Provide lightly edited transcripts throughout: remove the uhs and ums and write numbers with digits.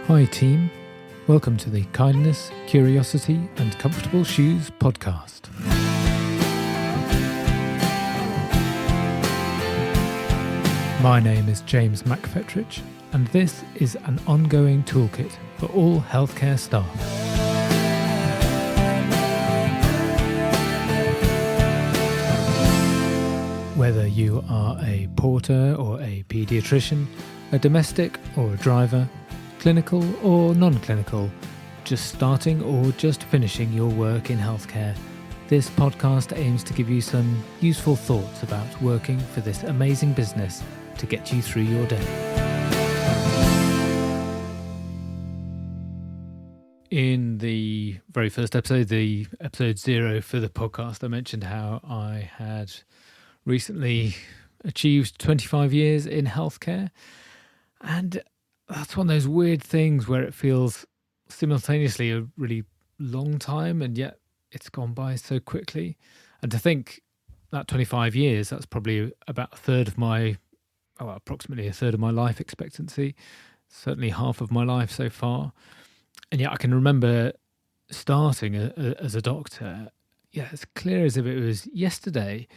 Hi team, welcome to the Kindness, Curiosity and Comfortable Shoes podcast. My name is James McFetrich and this is an ongoing toolkit for all healthcare staff. Whether you are a porter or a paediatrician, a domestic or a driver, clinical or non-clinical, just starting or just finishing your work in healthcare, this podcast aims to give you some useful thoughts about working for this amazing business to get you through your day. In the very first episode, the episode 0 for the podcast, I mentioned how I had recently achieved 25 years in healthcare, and that's one of those weird things where it feels simultaneously a really long time and yet it's gone by so quickly. And to think that 25 years, that's probably about approximately a third of my life expectancy, certainly half of my life so far. And yet I can remember starting as a doctor, as clear as if it was yesterday,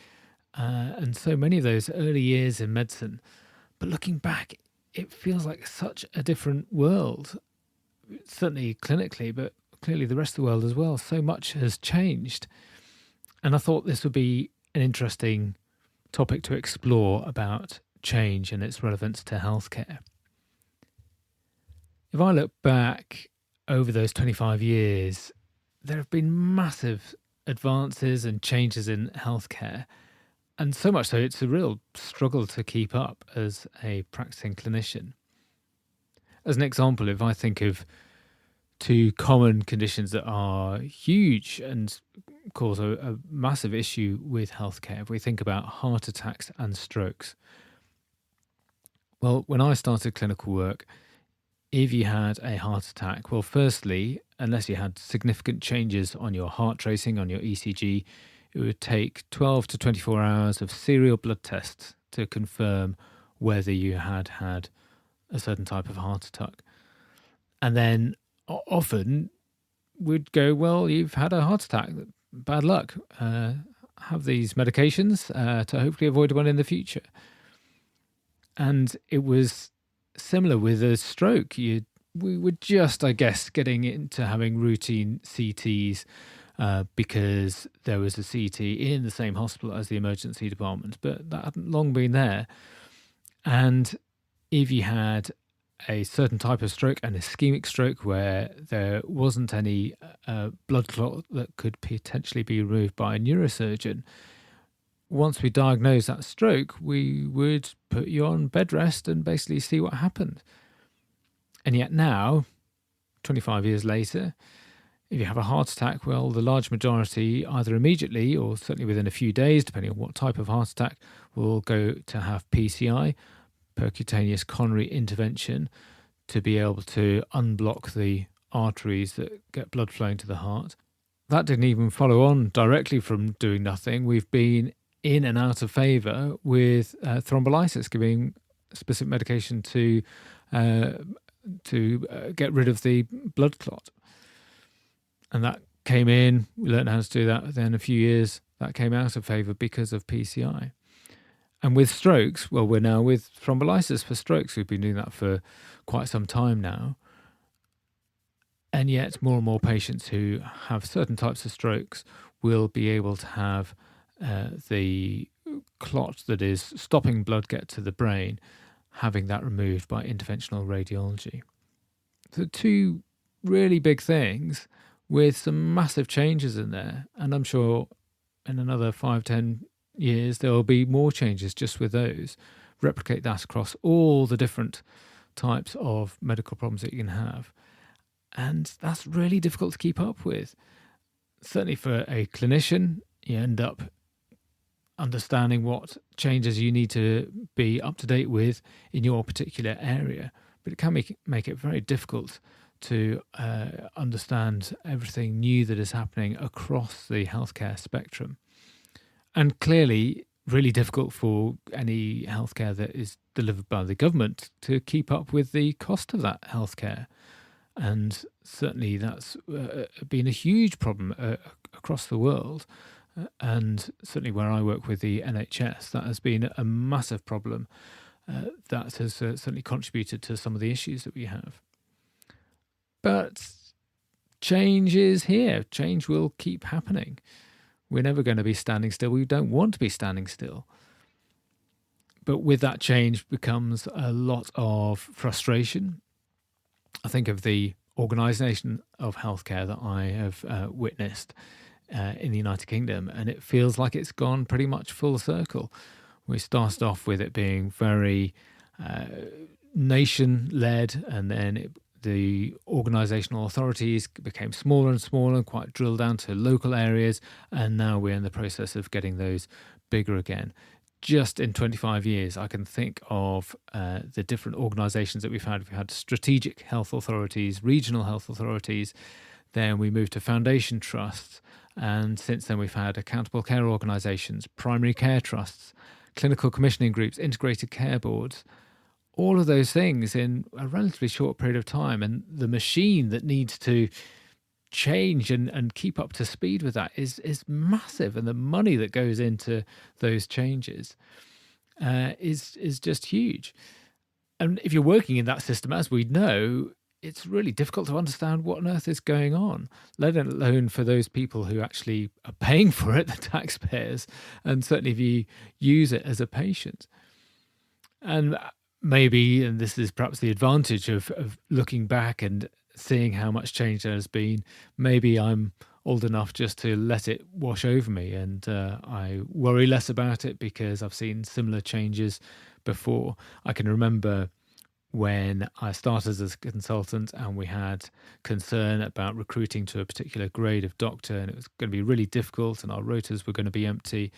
and so many of those early years in medicine. But looking back, it feels like such a different world, certainly clinically, but clearly the rest of the world as well. So much has changed. And I thought this would be an interesting topic to explore about change and its relevance to healthcare. If I look back over those 25 years, there have been massive advances and changes in healthcare. And so much so, it's a real struggle to keep up as a practicing clinician. As an example, if I think of two common conditions that are huge and cause a massive issue with healthcare, if we think about heart attacks and strokes. Well, when I started clinical work, if you had a heart attack, well, firstly, unless you had significant changes on your heart tracing, on your ECG, it would take 12 to 24 hours of serial blood tests to confirm whether you had had a certain type of heart attack. And then often we'd go, well, you've had a heart attack, bad luck. Have these medications to hopefully avoid one in the future. And it was similar with a stroke. We were just, I guess, getting into having routine CTs because there was a CT in the same hospital as the emergency department, but that hadn't long been there. And if you had a certain type of stroke, an ischemic stroke, where there wasn't any blood clot that could potentially be removed by a neurosurgeon, once we diagnosed that stroke, we would put you on bed rest and basically see what happened. And yet now, 25 years later, if you have a heart attack, well, the large majority, either immediately or certainly within a few days, depending on what type of heart attack, will go to have PCI, percutaneous coronary intervention, to be able to unblock the arteries that get blood flowing to the heart. That didn't even follow on directly from doing nothing. We've been in and out of favour with thrombolysis, giving specific medication to get rid of the blood clot. And that came in, we learned how to do that. Then a few years, that came out of favour because of PCI. And with strokes, well, we're now with thrombolysis for strokes. We've been doing that for quite some time now. And yet more and more patients who have certain types of strokes will be able to have the clot that is stopping blood get to the brain, having that removed by interventional radiology. So two really big things with some massive changes in there. And I'm sure in another 5-10 years, there will be more changes just with those. Replicate that across all the different types of medical problems that you can have. And that's really difficult to keep up with. Certainly for a clinician, you end up understanding what changes you need to be up to date with in your particular area. But it can make it very difficult to understand everything new that is happening across the healthcare spectrum. And clearly really difficult for any healthcare that is delivered by the government to keep up with the cost of that healthcare. And certainly that's been a huge problem across the world. And certainly where I work with the NHS, that has been a massive problem that has certainly contributed to some of the issues that we have. But change is here. Change will keep happening. We're never going to be standing still. We don't want to be standing still. But with that change becomes a lot of frustration. I think of the organisation of healthcare that I have witnessed in the United Kingdom, and it feels like it's gone pretty much full circle. We started off with it being very nation-led, and then the organisational authorities became smaller and smaller, quite drilled down to local areas, and now we're in the process of getting those bigger again. Just in 25 years, I can think of the different organisations that we've had. We've had strategic health authorities, regional health authorities, then we moved to foundation trusts, and since then we've had accountable care organisations, primary care trusts, clinical commissioning groups, integrated care boards, all of those things in a relatively short period of time. And the machine that needs to change and keep up to speed with that is massive, and the money that goes into those changes is just huge. And if you're working in that system, as we know, it's really difficult to understand what on earth is going on, let alone for those people who actually are paying for it, the taxpayers, and certainly if you use it as a patient. And maybe, and this is perhaps the advantage of looking back and seeing how much change there has been, maybe I'm old enough just to let it wash over me, and I worry less about it because I've seen similar changes before. I can remember when I started as a consultant and we had concern about recruiting to a particular grade of doctor, and it was going to be really difficult and our rotas were going to be empty.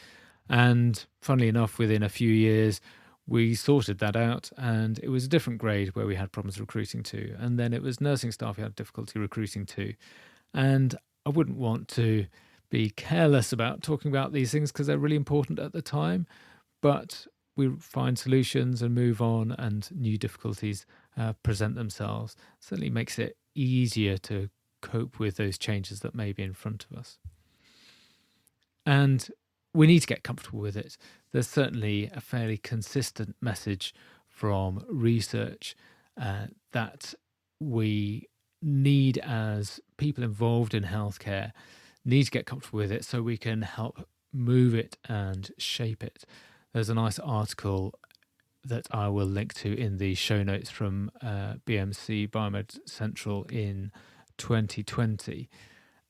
And funnily enough, within a few years, we sorted that out, and it was a different grade where we had problems recruiting to. And then it was nursing staff we had difficulty recruiting to. And I wouldn't want to be careless about talking about these things because they're really important at the time, but we find solutions and move on, and new difficulties present themselves. It certainly makes it easier to cope with those changes that may be in front of us. And we need to get comfortable with it. There's certainly a fairly consistent message from research that we need, as people involved in healthcare, need to get comfortable with it so we can help move it and shape it. There's a nice article that I will link to in the show notes from BMC Biomed Central in 2020.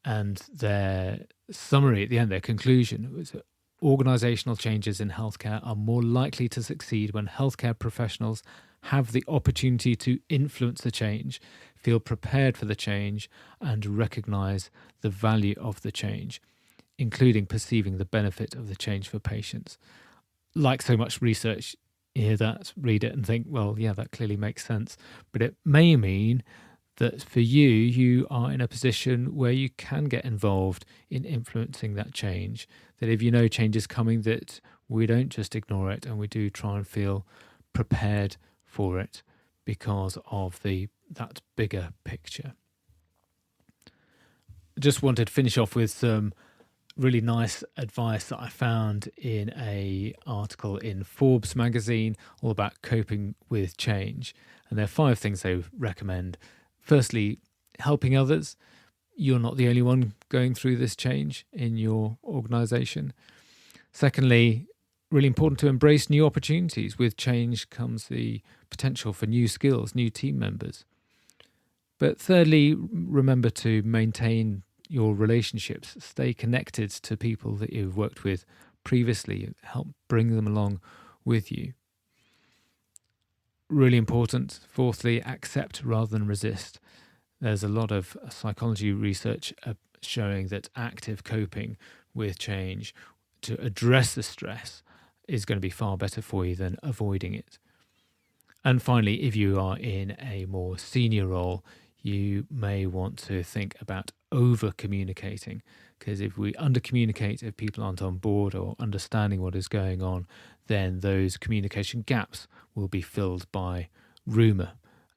And their summary at the end, their conclusion was that organisational changes in healthcare are more likely to succeed when healthcare professionals have the opportunity to influence the change, feel prepared for the change, and recognise the value of the change, including perceiving the benefit of the change for patients. Like so much research, you hear that, read it and think, well, yeah, that clearly makes sense. But it may mean that for you, you are in a position where you can get involved in influencing that change. That if you know change is coming, that we don't just ignore it and we do try and feel prepared for it because of that bigger picture. I just wanted to finish off with some really nice advice that I found in a article in Forbes magazine all about coping with change. And there are 5 things they recommend. Firstly, helping others. You're not the only one going through this change in your organisation. Secondly, really important to embrace new opportunities. With change comes the potential for new skills, new team members. But thirdly, remember to maintain your relationships, stay connected to people that you've worked with previously, help bring them along with you. Really important. Fourthly, accept rather than resist. There's a lot of psychology research showing that active coping with change to address the stress is going to be far better for you than avoiding it. And finally, if you are in a more senior role, you may want to think about over-communicating, because if we under-communicate, if people aren't on board or understanding what is going on, then those communication gaps will be filled by rumour,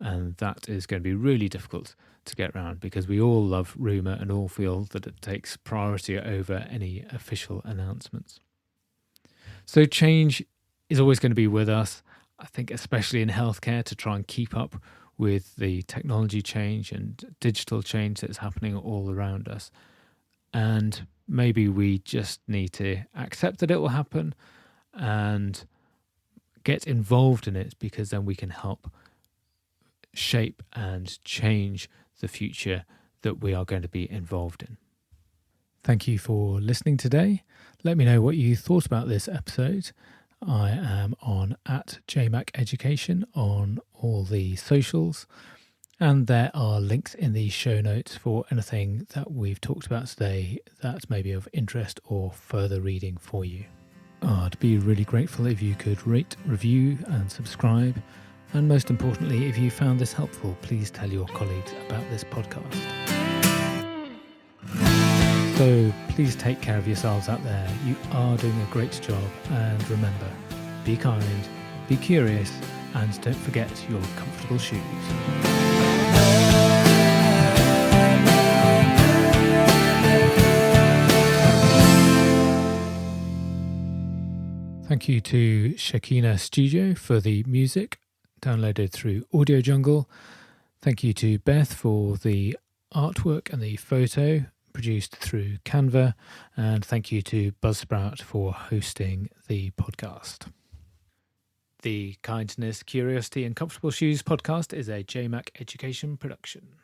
And that is going to be really difficult to get around because we all love rumour and all feel that it takes priority over any official announcements. So change is always going to be with us, I think, especially in healthcare, to try and keep up with the technology change and digital change that's happening all around us. And maybe we just need to accept that it will happen and get involved in it, because then we can help shape and change the future that we are going to be involved in. Thank you for listening today. Let me know what you thought about this episode. I am on @JMacEducation on all the socials, and there are links in the show notes for anything that we've talked about today that may be of interest or further reading for you. I'd be really grateful if you could rate, review and subscribe. And most importantly, if you found this helpful, please tell your colleagues about this podcast. So please take care of yourselves out there. You are doing a great job. And remember, be kind, be curious, and don't forget your comfortable shoes. Thank you to Shakina Studio for the music, downloaded through Audio Jungle. Thank you to Beth for the artwork and the photo, produced through Canva. And thank you to Buzzsprout for hosting the podcast. The Kindness, Curiosity and Comfortable Shoes podcast is a JMac Education production.